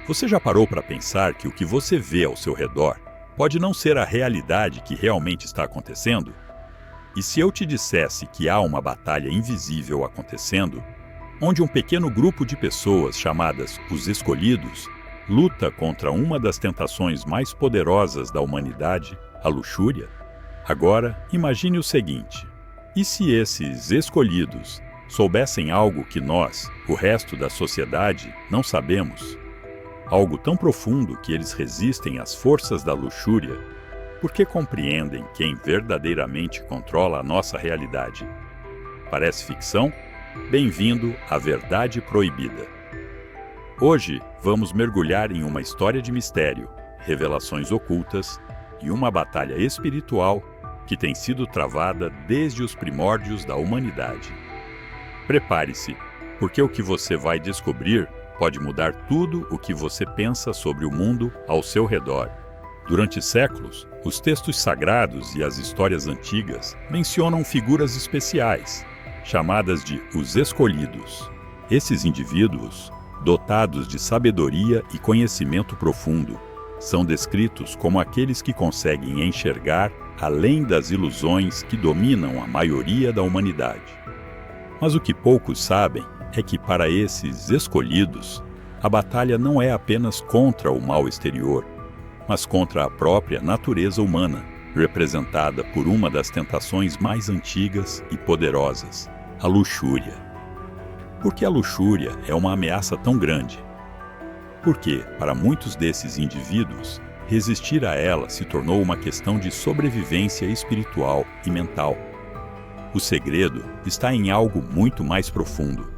Você já parou para pensar que o que você vê ao seu redor pode não ser a realidade que realmente está acontecendo? E se eu te dissesse que há uma batalha invisível acontecendo, onde um pequeno grupo de pessoas chamadas os Escolhidos luta contra uma das tentações mais poderosas da humanidade, a luxúria? Agora, imagine o seguinte: e se esses escolhidos soubessem algo que nós, o resto da sociedade, não sabemos? Algo tão profundo que eles resistem às forças da luxúria, porque compreendem quem verdadeiramente controla a nossa realidade. Parece ficção? Bem-vindo à Verdade Proibida. Hoje vamos mergulhar em uma história de mistério, revelações ocultas e uma batalha espiritual que tem sido travada desde os primórdios da humanidade. Prepare-se, porque o que você vai descobrir pode mudar tudo o que você pensa sobre o mundo ao seu redor. Durante séculos, os textos sagrados e as histórias antigas mencionam figuras especiais, chamadas de os Escolhidos. Esses indivíduos, dotados de sabedoria e conhecimento profundo, são descritos como aqueles que conseguem enxergar além das ilusões que dominam a maioria da humanidade. Mas o que poucos sabem é que para esses escolhidos, a batalha não é apenas contra o mal exterior, mas contra a própria natureza humana, representada por uma das tentações mais antigas e poderosas, a luxúria. Por que a luxúria é uma ameaça tão grande? Porque, para muitos desses indivíduos, resistir a ela se tornou uma questão de sobrevivência espiritual e mental. O segredo está em algo muito mais profundo.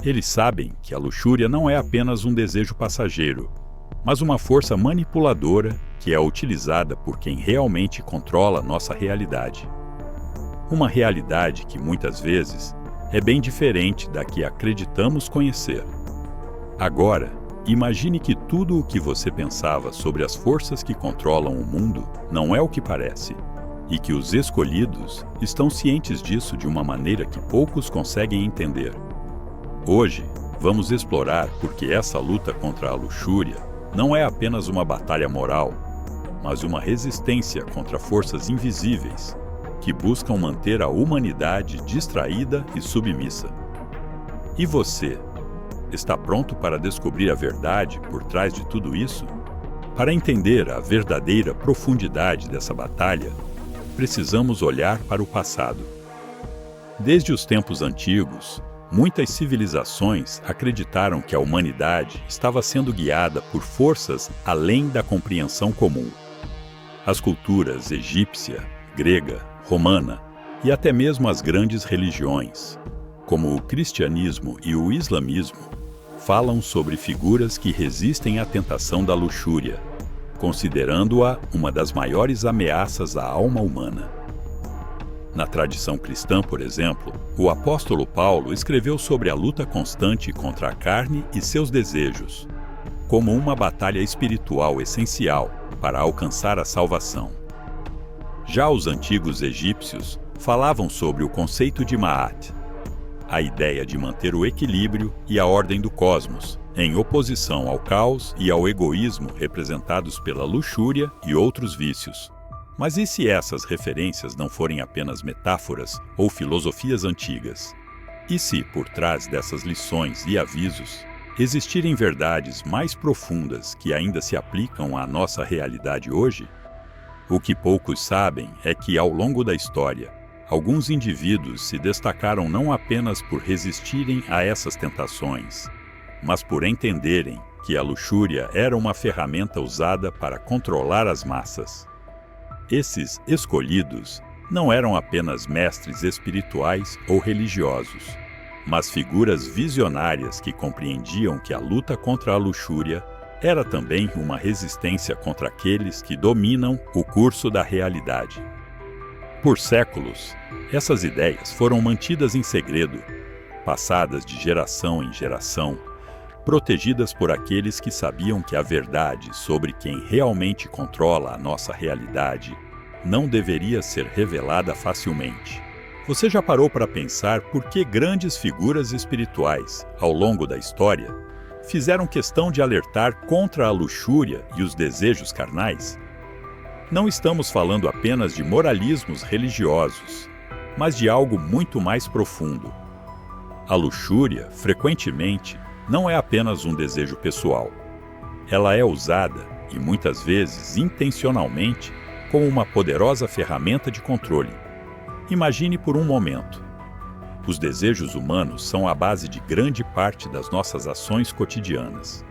Eles sabem que a luxúria não é apenas um desejo passageiro, mas uma força manipuladora que é utilizada por quem realmente controla nossa realidade. Uma realidade que muitas vezes é bem diferente da que acreditamos conhecer. Agora, imagine que tudo o que você pensava sobre as forças que controlam o mundo não é o que parece, e que os escolhidos estão cientes disso de uma maneira que poucos conseguem entender. Hoje, vamos explorar por que essa luta contra a luxúria não é apenas uma batalha moral, mas uma resistência contra forças invisíveis que buscam manter a humanidade distraída e submissa. E você, está pronto para descobrir a verdade por trás de tudo isso? Para entender a verdadeira profundidade dessa batalha, precisamos olhar para o passado. Desde os tempos antigos, muitas civilizações acreditaram que a humanidade estava sendo guiada por forças além da compreensão comum. As culturas egípcia, grega, romana e até mesmo as grandes religiões, como o cristianismo e o islamismo, falam sobre figuras que resistem à tentação da luxúria, considerando-a uma das maiores ameaças à alma humana. Na tradição cristã, por exemplo, o apóstolo Paulo escreveu sobre a luta constante contra a carne e seus desejos, como uma batalha espiritual essencial para alcançar a salvação. Já os antigos egípcios falavam sobre o conceito de Ma'at, a ideia de manter o equilíbrio e a ordem do cosmos, em oposição ao caos e ao egoísmo representados pela luxúria e outros vícios. Mas e se essas referências não forem apenas metáforas ou filosofias antigas? E se, por trás dessas lições e avisos, existirem verdades mais profundas que ainda se aplicam à nossa realidade hoje? O que poucos sabem é que, ao longo da história, alguns indivíduos se destacaram não apenas por resistirem a essas tentações, mas por entenderem que a luxúria era uma ferramenta usada para controlar as massas. Esses escolhidos não eram apenas mestres espirituais ou religiosos, mas figuras visionárias que compreendiam que a luta contra a luxúria era também uma resistência contra aqueles que dominam o curso da realidade. Por séculos, essas ideias foram mantidas em segredo, passadas de geração em geração, protegidas por aqueles que sabiam que a verdade sobre quem realmente controla a nossa realidade não deveria ser revelada facilmente. Você já parou para pensar por que grandes figuras espirituais, ao longo da história, fizeram questão de alertar contra a luxúria e os desejos carnais? Não estamos falando apenas de moralismos religiosos, mas de algo muito mais profundo. A luxúria, frequentemente, não é apenas um desejo pessoal. Ela é usada, e muitas vezes intencionalmente, como uma poderosa ferramenta de controle. Imagine por um momento. Os desejos humanos são a base de grande parte das nossas ações cotidianas.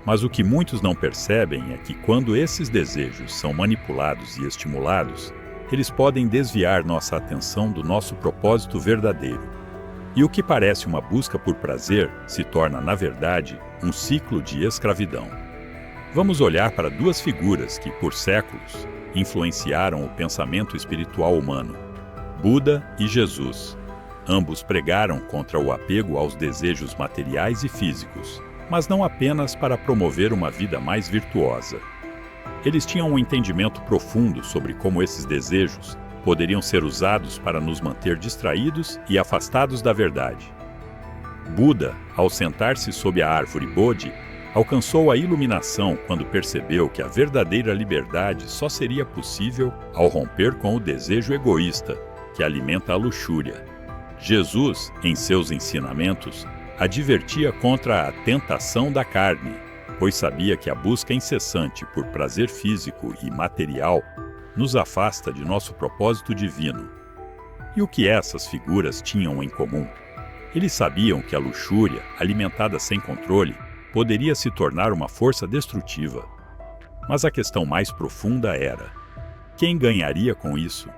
Mas o que muitos não percebem é que quando esses desejos são manipulados e estimulados, eles podem desviar nossa atenção do nosso propósito verdadeiro. E o que parece uma busca por prazer se torna, na verdade, um ciclo de escravidão. Vamos olhar para duas figuras que, por séculos, influenciaram o pensamento espiritual humano: Buda e Jesus. Ambos pregaram contra o apego aos desejos materiais e físicos, mas não apenas para promover uma vida mais virtuosa. Eles tinham um entendimento profundo sobre como esses desejos poderiam ser usados para nos manter distraídos e afastados da verdade. Buda, ao sentar-se sob a árvore Bodhi, alcançou a iluminação quando percebeu que a verdadeira liberdade só seria possível ao romper com o desejo egoísta, que alimenta a luxúria. Jesus, em seus ensinamentos, advertia contra a tentação da carne, pois sabia que a busca incessante por prazer físico e material nos afasta de nosso propósito divino. E o que essas figuras tinham em comum? Eles sabiam que a luxúria, alimentada sem controle, poderia se tornar uma força destrutiva. Mas a questão mais profunda era: quem ganharia com isso?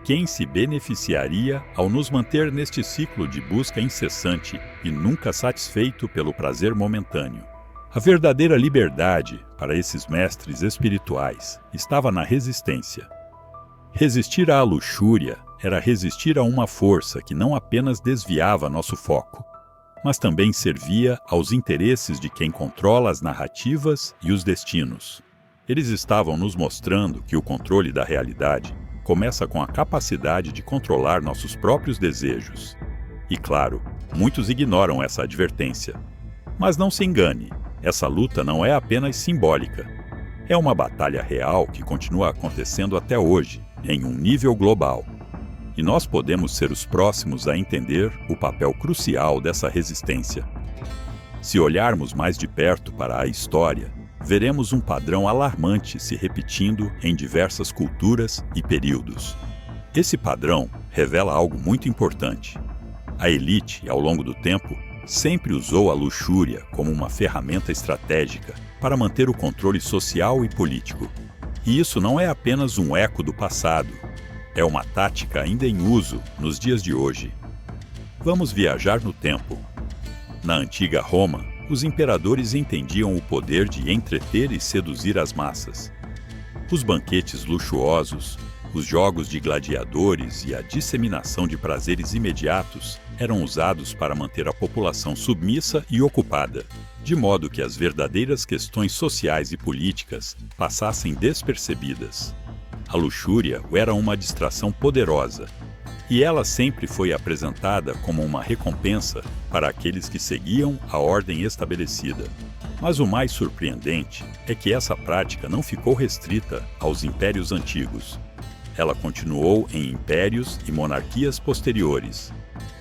Quem se beneficiaria ao nos manter neste ciclo de busca incessante e nunca satisfeito pelo prazer momentâneo? A verdadeira liberdade, para esses mestres espirituais, estava na resistência. Resistir à luxúria era resistir a uma força que não apenas desviava nosso foco, mas também servia aos interesses de quem controla as narrativas e os destinos. Eles estavam nos mostrando que o controle da realidade começa com a capacidade de controlar nossos próprios desejos. E claro, muitos ignoram essa advertência. Mas não se engane, essa luta não é apenas simbólica. É uma batalha real que continua acontecendo até hoje, em um nível global. E nós podemos ser os próximos a entender o papel crucial dessa resistência. Se olharmos mais de perto para a história, veremos um padrão alarmante se repetindo em diversas culturas e períodos. Esse padrão revela algo muito importante. A elite, ao longo do tempo, sempre usou a luxúria como uma ferramenta estratégica para manter o controle social e político. E isso não é apenas um eco do passado, é uma tática ainda em uso nos dias de hoje. Vamos viajar no tempo. Na antiga Roma, os imperadores entendiam o poder de entreter e seduzir as massas. Os banquetes luxuosos, os jogos de gladiadores e a disseminação de prazeres imediatos eram usados para manter a população submissa e ocupada, de modo que as verdadeiras questões sociais e políticas passassem despercebidas. A luxúria era uma distração poderosa, e ela sempre foi apresentada como uma recompensa para aqueles que seguiam a ordem estabelecida. Mas o mais surpreendente é que essa prática não ficou restrita aos impérios antigos. Ela continuou em impérios e monarquias posteriores,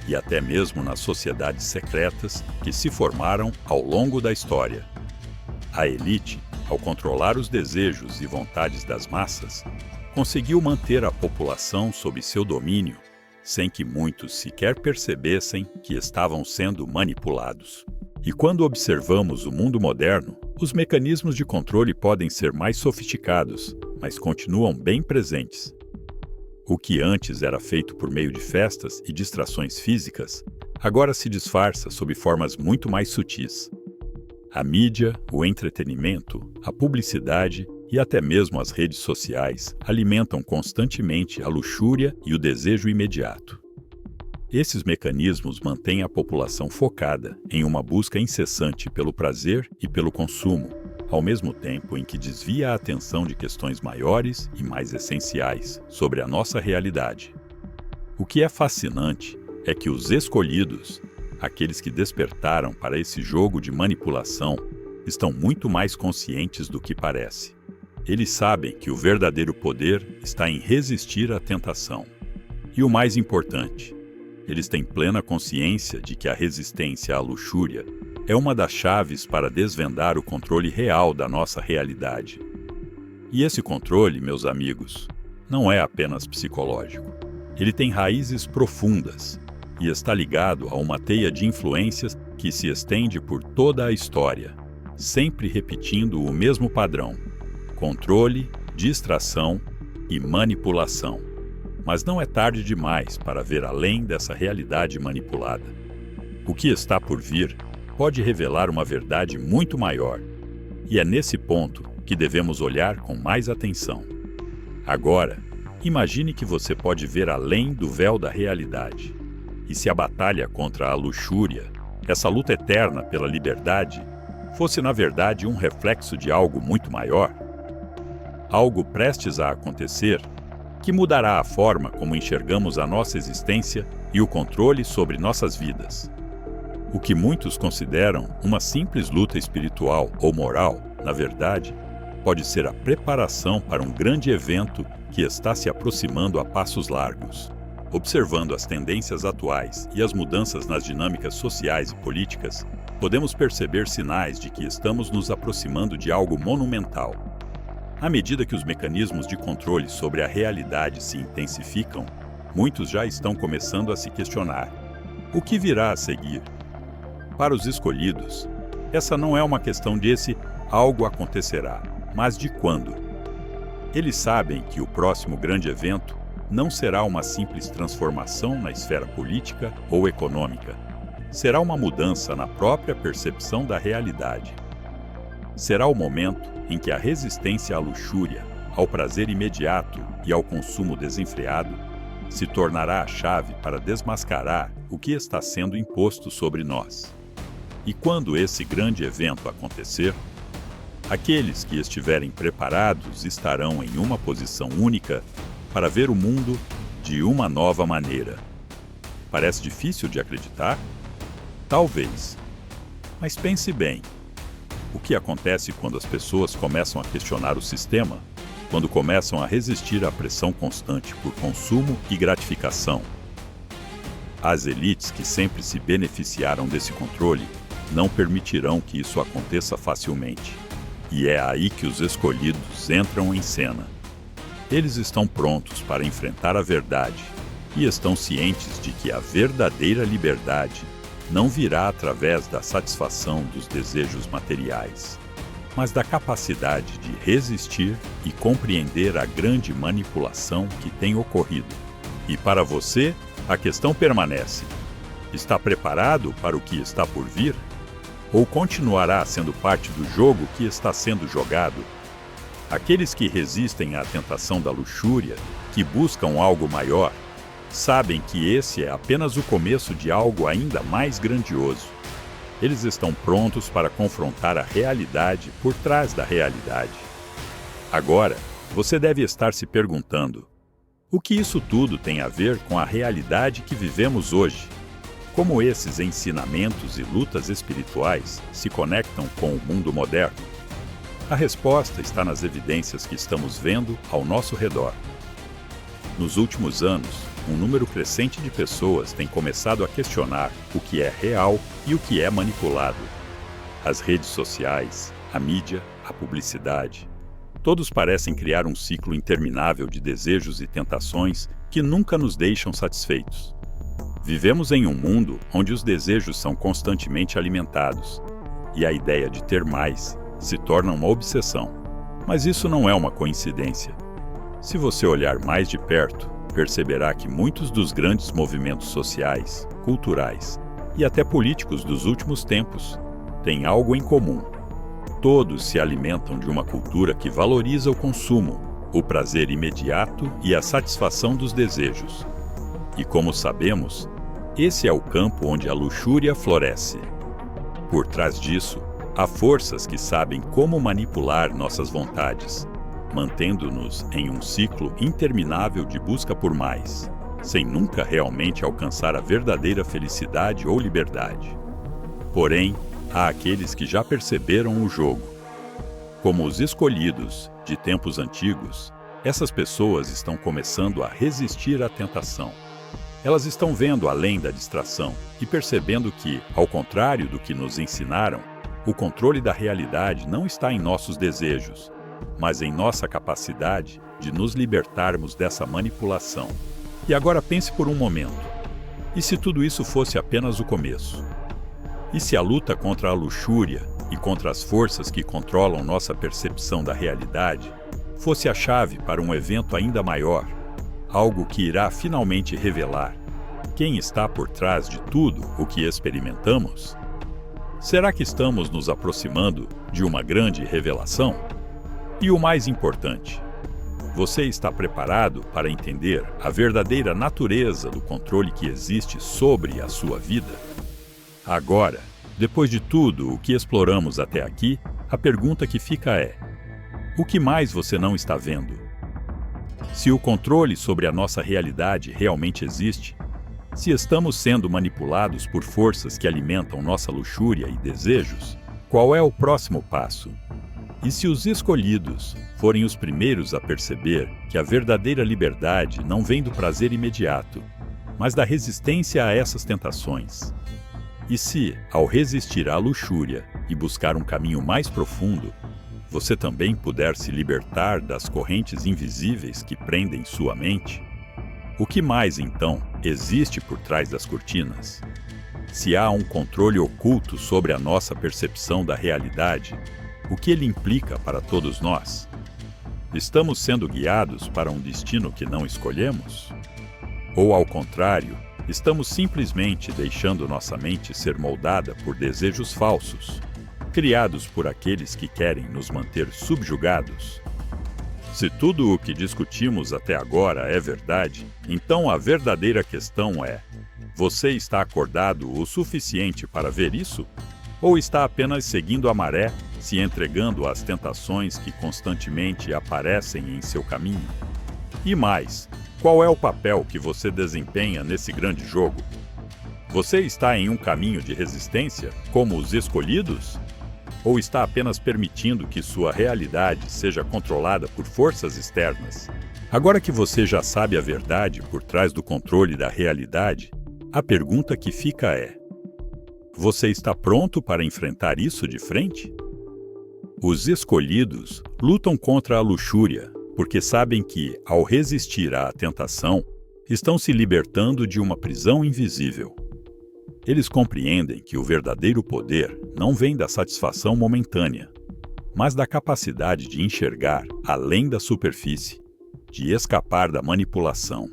e até mesmo nas sociedades secretas que se formaram ao longo da história. A elite, ao controlar os desejos e vontades das massas, conseguiu manter a população sob seu domínio, sem que muitos sequer percebessem que estavam sendo manipulados. E quando observamos o mundo moderno, os mecanismos de controle podem ser mais sofisticados, mas continuam bem presentes. O que antes era feito por meio de festas e distrações físicas, agora se disfarça sob formas muito mais sutis. A mídia, o entretenimento, a publicidade e até mesmo as redes sociais alimentam constantemente a luxúria e o desejo imediato. Esses mecanismos mantêm a população focada em uma busca incessante pelo prazer e pelo consumo, ao mesmo tempo em que desvia a atenção de questões maiores e mais essenciais sobre a nossa realidade. O que é fascinante é que os escolhidos, Aqueles que despertaram para esse jogo de manipulação estão muito mais conscientes do que parece. Eles sabem que o verdadeiro poder está em resistir à tentação. E o mais importante, eles têm plena consciência de que a resistência à luxúria é uma das chaves para desvendar o controle real da nossa realidade. E esse controle, meus amigos, não é apenas psicológico. Ele tem raízes profundas e está ligado a uma teia de influências que se estende por toda a história, sempre repetindo o mesmo padrão: controle, distração e manipulação. Mas não é tarde demais para ver além dessa realidade manipulada. O que está por vir pode revelar uma verdade muito maior, e é nesse ponto que devemos olhar com mais atenção. Agora, imagine que você pode ver além do véu da realidade. E se a batalha contra a luxúria, essa luta eterna pela liberdade, fosse na verdade um reflexo de algo muito maior? Algo prestes a acontecer que mudará a forma como enxergamos a nossa existência e o controle sobre nossas vidas. O que muitos consideram uma simples luta espiritual ou moral, na verdade, pode ser a preparação para um grande evento que está se aproximando a passos largos. Observando as tendências atuais e as mudanças nas dinâmicas sociais e políticas, podemos perceber sinais de que estamos nos aproximando de algo monumental. À medida que os mecanismos de controle sobre a realidade se intensificam, muitos já estão começando a se questionar: o que virá a seguir? Para os escolhidos, essa não é uma questão de se algo acontecerá, mas de quando. Eles sabem que o próximo grande evento não será uma simples transformação na esfera política ou econômica. Será uma mudança na própria percepção da realidade. Será o momento em que a resistência à luxúria, ao prazer imediato e ao consumo desenfreado se tornará a chave para desmascarar o que está sendo imposto sobre nós. E quando esse grande evento acontecer, aqueles que estiverem preparados estarão em uma posição única para ver o mundo de uma nova maneira. Parece difícil de acreditar? Talvez. Mas pense bem. O que acontece quando as pessoas começam a questionar o sistema? Quando começam a resistir à pressão constante por consumo e gratificação? As elites que sempre se beneficiaram desse controle não permitirão que isso aconteça facilmente. E é aí que os escolhidos entram em cena. Eles estão prontos para enfrentar a verdade e estão cientes de que a verdadeira liberdade não virá através da satisfação dos desejos materiais, mas da capacidade de resistir e compreender a grande manipulação que tem ocorrido. E para você, a questão permanece: está preparado para o que está por vir? Ou continuará sendo parte do jogo que está sendo jogado? Aqueles que resistem à tentação da luxúria, que buscam algo maior, sabem que esse é apenas o começo de algo ainda mais grandioso. Eles estão prontos para confrontar a realidade por trás da realidade. Agora, você deve estar se perguntando: o que isso tudo tem a ver com a realidade que vivemos hoje? Como esses ensinamentos e lutas espirituais se conectam com o mundo moderno? A resposta está nas evidências que estamos vendo ao nosso redor. Nos últimos anos, um número crescente de pessoas tem começado a questionar o que é real e o que é manipulado. As redes sociais, a mídia, a publicidade, todos parecem criar um ciclo interminável de desejos e tentações que nunca nos deixam satisfeitos. Vivemos em um mundo onde os desejos são constantemente alimentados, e a ideia de ter mais se torna uma obsessão. Mas isso não é uma coincidência. Se você olhar mais de perto, perceberá que muitos dos grandes movimentos sociais, culturais e até políticos dos últimos tempos têm algo em comum. Todos se alimentam de uma cultura que valoriza o consumo, o prazer imediato e a satisfação dos desejos. E como sabemos, esse é o campo onde a luxúria floresce. Por trás disso, há forças que sabem como manipular nossas vontades, mantendo-nos em um ciclo interminável de busca por mais. sem nunca realmente alcançar a verdadeira felicidade ou liberdade. Porém, há aqueles que já perceberam o jogo. Como os escolhidos de tempos antigos, essas pessoas estão começando a resistir à tentação. Elas estão vendo além da distração e percebendo que, ao contrário do que nos ensinaram, o controle da realidade não está em nossos desejos, mas em nossa capacidade de nos libertarmos dessa manipulação. E agora pense por um momento. E se tudo isso fosse apenas o começo? E se a luta contra a luxúria e contra as forças que controlam nossa percepção da realidade fosse a chave para um evento ainda maior, algo que irá finalmente revelar quem está por trás de tudo o que experimentamos? Será que estamos nos aproximando de uma grande revelação? E o mais importante, você está preparado para entender a verdadeira natureza do controle que existe sobre a sua vida? Agora, depois de tudo o que exploramos até aqui, a pergunta que fica é: o que mais você não está vendo? Se o controle sobre a nossa realidade realmente existe, se estamos sendo manipulados por forças que alimentam nossa luxúria e desejos, qual é o próximo passo? E se os escolhidos forem os primeiros a perceber que a verdadeira liberdade não vem do prazer imediato, mas da resistência a essas tentações? E se, ao resistir à luxúria e buscar um caminho mais profundo, você também puder se libertar das correntes invisíveis que prendem sua mente? O que mais, então, existe por trás das cortinas? Se há um controle oculto sobre a nossa percepção da realidade, o que ele implica para todos nós? Estamos sendo guiados para um destino que não escolhemos? Ou, ao contrário, estamos simplesmente deixando nossa mente ser moldada por desejos falsos, criados por aqueles que querem nos manter subjugados? Se tudo o que discutimos até agora é verdade, então a verdadeira questão é: você está acordado o suficiente para ver isso? Ou está apenas seguindo a maré, se entregando às tentações que constantemente aparecem em seu caminho? E mais, qual é o papel que você desempenha nesse grande jogo? Você está em um caminho de resistência, como os escolhidos? Ou está apenas permitindo que sua realidade seja controlada por forças externas? Agora que você já sabe a verdade por trás do controle da realidade, a pergunta que fica é: você está pronto para enfrentar isso de frente? Os escolhidos lutam contra a luxúria, porque sabem que, ao resistir à tentação, estão se libertando de uma prisão invisível. Eles compreendem que o verdadeiro poder não vem da satisfação momentânea, mas da capacidade de enxergar além da superfície, de escapar da manipulação.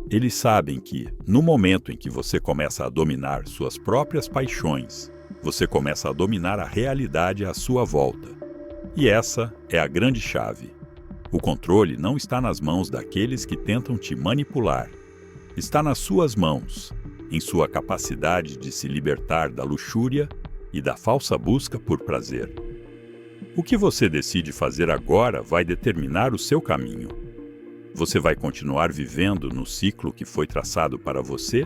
Eles sabem que, no momento em que você começa a dominar suas próprias paixões, você começa a dominar a realidade à sua volta. E essa é a grande chave. O controle não está nas mãos daqueles que tentam te manipular. Está nas suas mãos, em sua capacidade de se libertar da luxúria e da falsa busca por prazer. O que você decide fazer agora vai determinar o seu caminho. Você vai continuar vivendo no ciclo que foi traçado para você?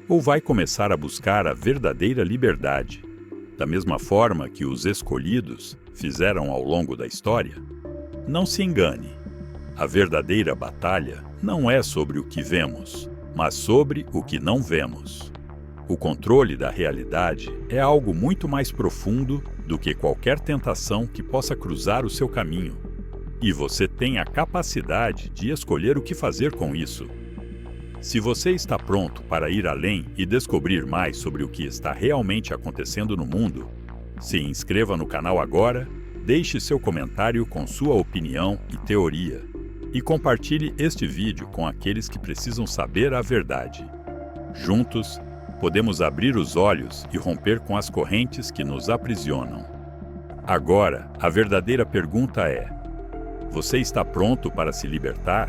Ou vai começar a buscar a verdadeira liberdade, da mesma forma que os escolhidos fizeram ao longo da história? Não se engane. A verdadeira batalha não é sobre o que vemos, mas sobre o que não vemos. O controle da realidade é algo muito mais profundo do que qualquer tentação que possa cruzar o seu caminho. E você tem a capacidade de escolher o que fazer com isso. Se você está pronto para ir além e descobrir mais sobre o que está realmente acontecendo no mundo, se inscreva no canal agora, deixe seu comentário com sua opinião e teoria, e compartilhe este vídeo com aqueles que precisam saber a verdade. Juntos, podemos abrir os olhos e romper com as correntes que nos aprisionam. Agora, a verdadeira pergunta é: você está pronto para se libertar?